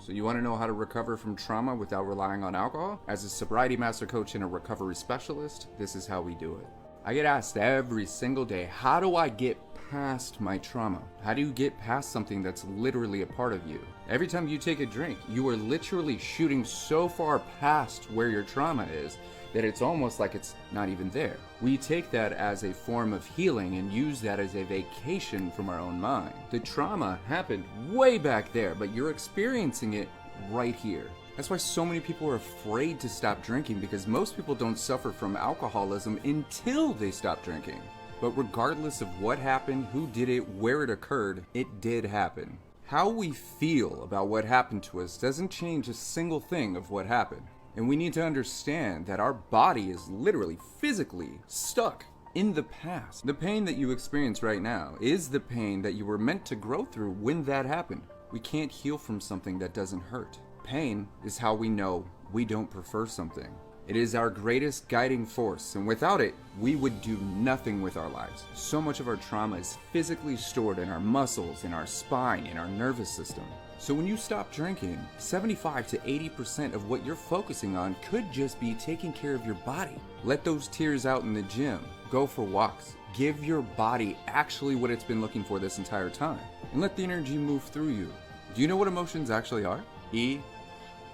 So you want to know how to recover from trauma without relying on alcohol? As a sobriety master coach and a recovery specialist, this is how we do it. I get asked every single day, how do I get past my trauma? How do you get past something that's literally a part of you? Every time you take a drink, you are literally shooting so far past where your trauma is that it's almost like it's not even there. We take that as a form of healing and use that as a vacation from our own mind. The trauma happened way back there, but you're experiencing it right here. That's why so many people are afraid to stop drinking, because most people don't suffer from alcoholism until they stop drinking. But regardless of what happened, who did it, where it occurred, it did happen. How we feel about what happened to us doesn't change a single thing of what happened. And we need to understand that our body is literally physically stuck in the past. The pain that you experience right now is the pain that you were meant to grow through when that happened. We can't heal from something that doesn't hurt. Pain is how we know we don't prefer something. It is our greatest guiding force, and without it, we would do nothing with our lives. So much of our trauma is physically stored in our muscles, in our spine, in our nervous system. So when you stop drinking, 75 to 80% of what you're focusing on could just be taking care of your body. Let those tears out in the gym. Go for walks. Give your body actually what it's been looking for this entire time. And let the energy move through you. Do you know what emotions actually are?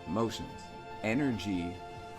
Emotions. Energy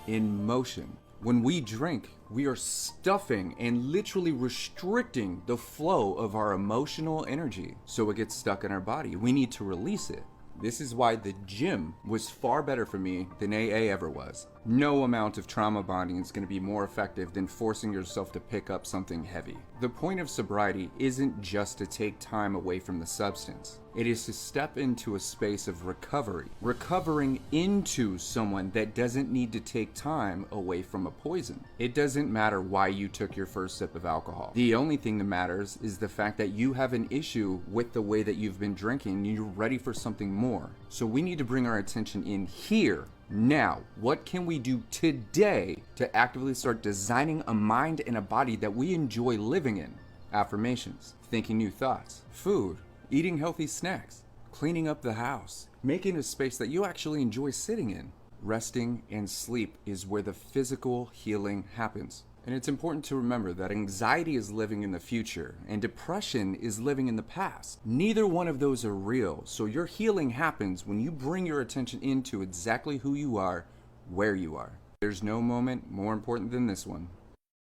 in motion. When we drink, we are stuffing and literally restricting the flow of our emotional energy, so it gets stuck in our body. We need to release it. This is why the gym was far better for me than AA ever was. No amount of trauma bonding is going to be more effective than forcing yourself to pick up something heavy. The point of sobriety isn't just to take time away from the substance. It is to step into a space of recovery, recovering into someone that doesn't need to take time away from a poison. It doesn't matter why you took your first sip of alcohol. The only thing that matters is the fact that you have an issue with the way that you've been drinking and you're ready for something more. So we need to bring our attention in here. Now, what can we do today to actively start designing a mind and a body that we enjoy living in? Affirmations, thinking new thoughts, food, eating healthy snacks, cleaning up the house, making a space that you actually enjoy sitting in. Resting and sleep is where the physical healing happens. And it's important to remember that anxiety is living in the future and depression is living in the past. Neither one of those are real, so your healing happens when you bring your attention into exactly who you are, where you are. There's no moment more important than this one.